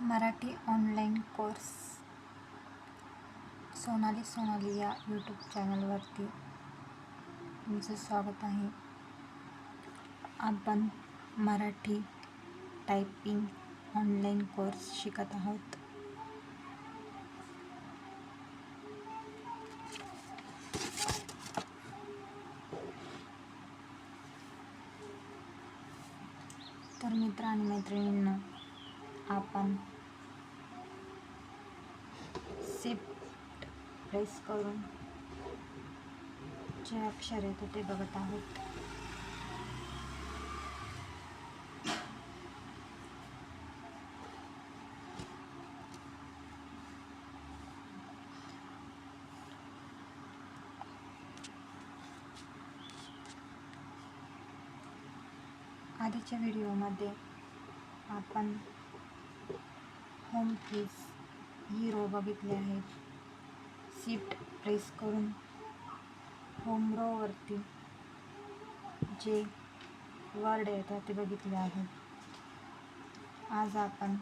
Marathi online course Sonali या YouTube चॅनलवरती तुमचं स्वागत आहे. आपण मराठी टायपिंग ऑनलाईन कोर्स शिकत आहोत. तर मित्र आणि मैत्रिणींनो, आपण शिफ्ट प्रेस करून जे अक्षर येतं ते बघत आहोत. आधीच्या व्हिडिओमध्ये आपण होम कीज ही रो बघितले आहेत. शिफ्ट प्रेस करून होम रोवरती जे वर्ड येतात ते बघितले आहेत. आज आपण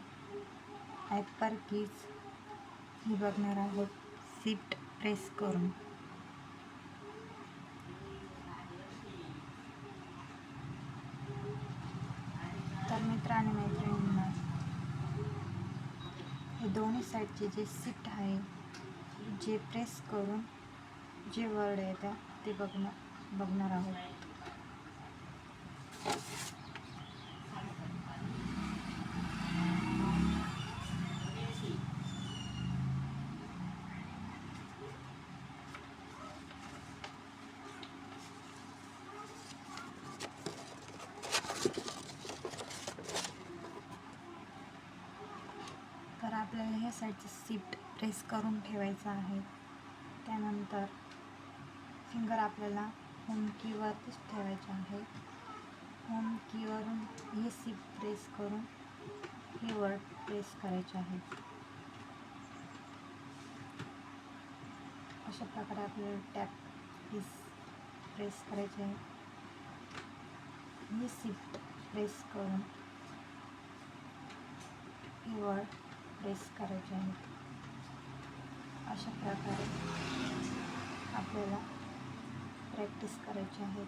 ॲपर कीज ही बघणार आहोत शिफ्ट प्रेस करून. तर मित्र आणि मैत्रिणींना, हे दोन्ही साईडचे जे शिफ्ट आहे, जे प्रेस करून जे वर्ड येतात ते बघणार आहोत. तर आपल्याला ह्या साईडचे शिफ्ट प्रेस करून ठेवायचं आहे. त्यानंतर फिंगर आपल्याला होम कीवरतीच ठेवायचे आहे. होम कीवरून हे शिफ्ट प्रेस करून हे वर्ड प्रेस करायचे आहे. अशा प्रकारे आपल्याला टॅप कीज प्रेस करायचे आहे. हे शिफ्ट प्रेस करून हे वर्ड प्रेस करायचे आहे. अशा प्रकारे आपल्याला प्रॅक्टिस करायची आहे.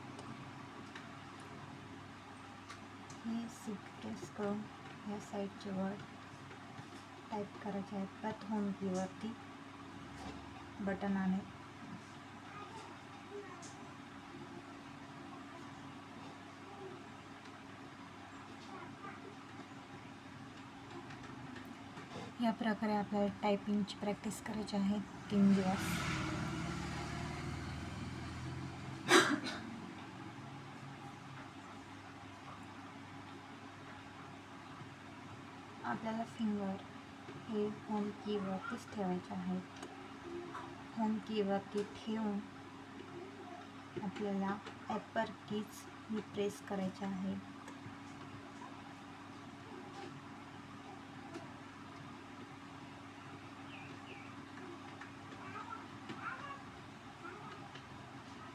हे शिफ्ट प्रेस करून ह्या साईडचे वर्ड टाईप करायचे आहेत. परत होम कीवरती बटनाने या प्रकारे आपल्याला टायपिंगची प्रॅक्टिस करायची आहे 3 दिवस. आपल्याला फिंगर हे होम कीवरतीच ठेवायचे आहेत. होम कीवरती ठेवून आपल्याला ॲपर कीज ही प्रेस करायची आहे.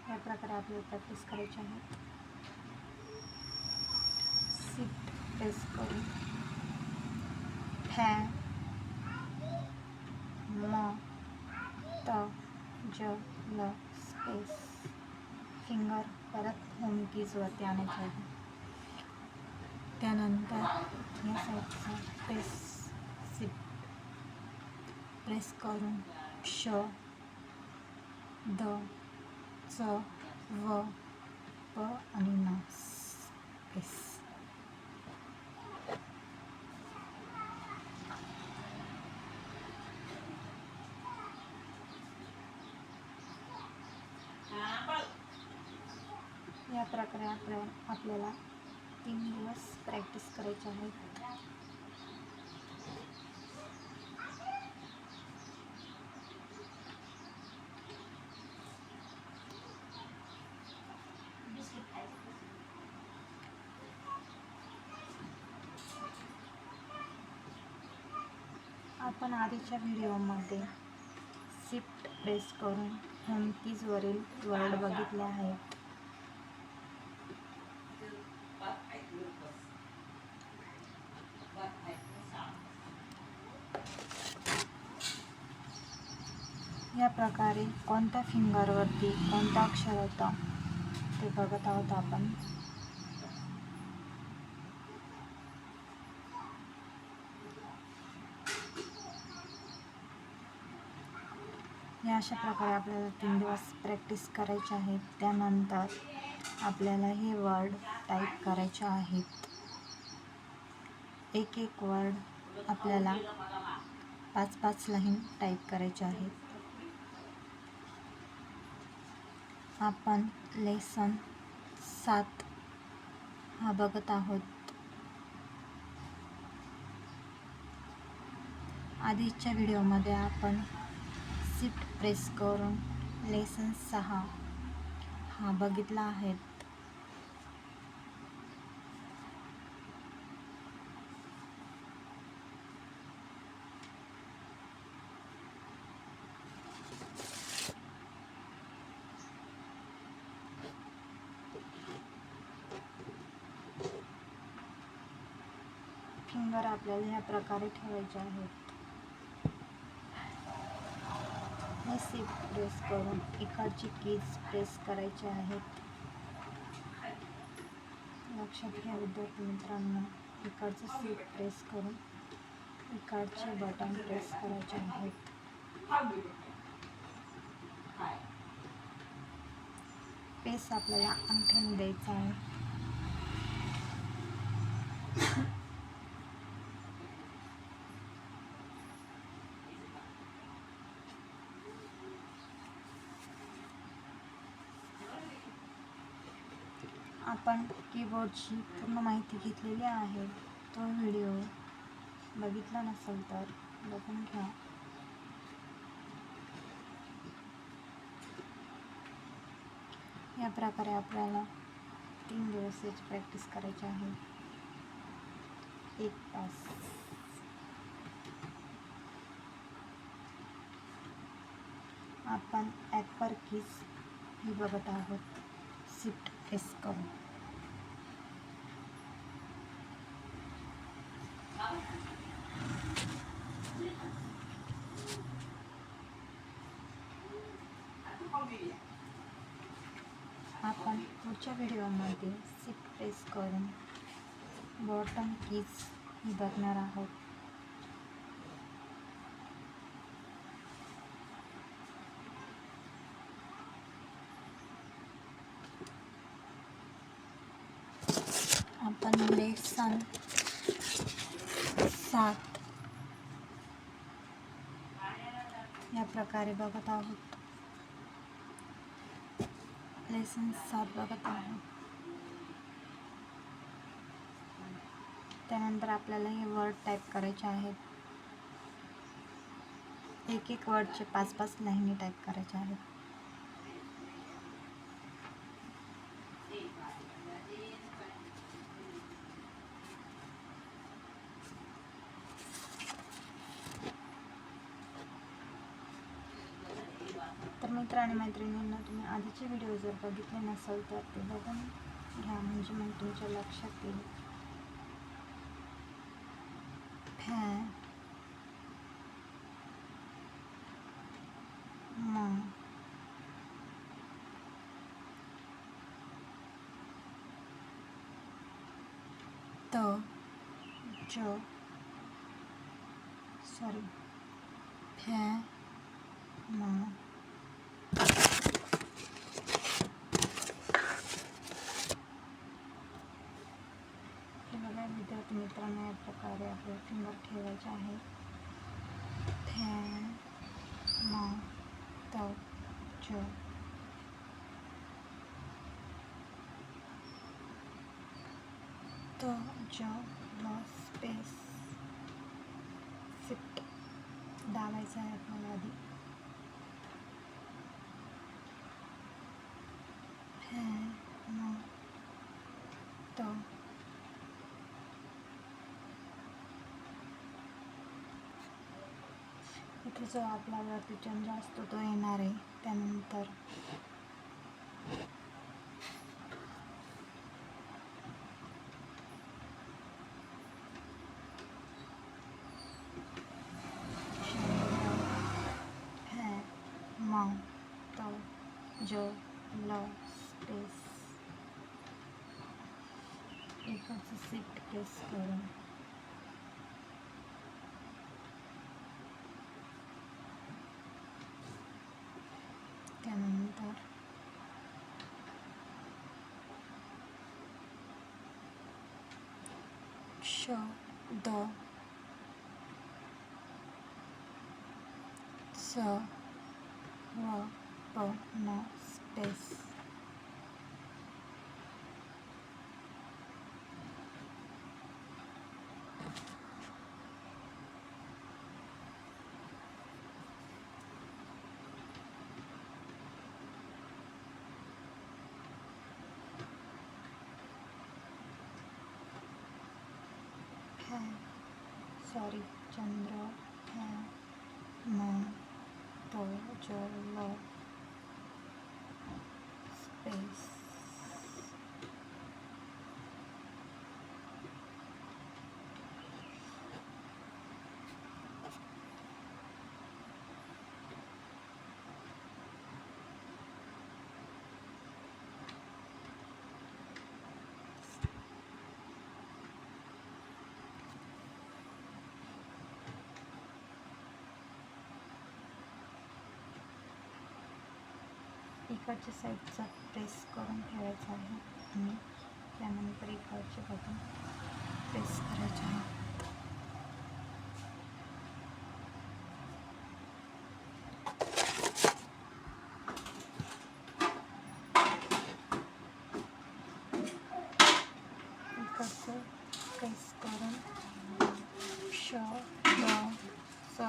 या प्रकारे आपल्याला प्रॅक्टिस करायची आहे. शिफ्ट प्रेस करून फॅ म त ज ल स्पेस फिंगर परत होम कीजवरती आणायचे आहे. त्यानंतर या साईडचा शिफ्ट प्रेस करून श द च व प आणि न स्पेस. या प्रकारे आपल्याला 3 दिवस प्रॅक्टिस करायची आहे. आपण आधीच्या व्हिडिओमध्ये शिफ्ट प्रेस करून होम कीजवरील वर्ड बघितले आहेत. या प्रकारे कोणत्या फिंगरवरती कोणतं अक्षर होतं ते बघत आहोत आपण. या अशा प्रकारे आपल्याला 3 दिवस प्रॅक्टिस करायची आहे. त्यानंतर आपल्याला हे वर्ड टाईप करायचे आहेत. एक एक वर्ड आपल्याला 5-5 लाईन टाईप करायचे आहेत. आपण लेसन 7 हा बघत आहोत. आधीच्या व्हिडिओमध्ये आपण शिफ्ट प्रेस करून लेसन 6 हा बघितला आहे. फिंगर आपल्याला ह्या प्रकारे ठेवायचे आहेत. हे शिफ्ट प्रेस करून इकडची कीज प्रेस करायचे आहेत. लक्षात घ्या विद्यार्थी मित्रांनो, इकडचं शिफ्ट प्रेस करून इकडचे बटन प्रेस करायचे आहेत. पेस आपल्याला अंगठ्याने द्यायचा आहे. आपण कीबोर्डची पूर्ण माहिती घेतलेली आहे. तो व्हिडिओ बघितला नसेल तर बघून घ्या. या प्रकारे आपल्याला 3 दिवस याची प्रॅक्टिस करायची आहे. 1 तास. आपण ॲपर कीज ही बघत आहोत. शिफ्ट प्रेस करून आपण पुढच्या व्हिडिओमध्ये शिफ्ट प्रेस करून बॉटम कीज ही बघणार आहोत. आपण लेसन 7 या प्रकारे बघत आहोत. लेसन 7 बघत आहोत. त्यानंतर आपल्याला हे वर्ड टाईप करायचे आहेत. एक एक वर्डचे 5-5 लाईनी टाईप करायचे आहेत. तर मित्र आणि मैत्रिणींना, तुम्ही आधीचे व्हिडिओ जर बघितले नसेल तर ते बघून घ्या, म्हणजे मग तुमच्या लक्षात येईल. फॅ म त ज सॉरी फॅ म विद्यार्थी मित्रांनो, या प्रकारे आपले फिंगर ठेवायचे आहे. फॅ म त ज त ज ल स्पेस शिफ्ट दाबायचं आहे आपल्याला आधी. फॅ म त इथे जो आपला वरती चंद्र असतो तो येणार आहे. त्यानंतर फॅ जो ल स्पेस इकडचं शिफ्ट प्रेस करून त्यानंतर श द स व प न स्पेस चंद्र म तो जो ल स्पेस इकडच्या साईडचा प्रेस करून ठेवायचा आहे आणि त्यानंतर इकडचे बटन प्रेस करायचे आहे. इकडचं प्रेस करून श व स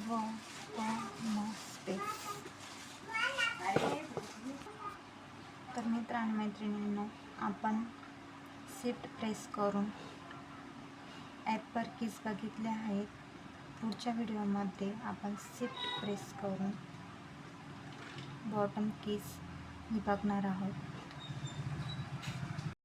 व प न स्पेस. तर मित्र आणि मैत्रिणींनो, आपण शिफ्ट प्रेस करून ॲपवर कीज बघितले आहेत. पुढच्या व्हिडिओमध्ये आपण शिफ्ट प्रेस करून बॉटम कीज बघणार आहोत.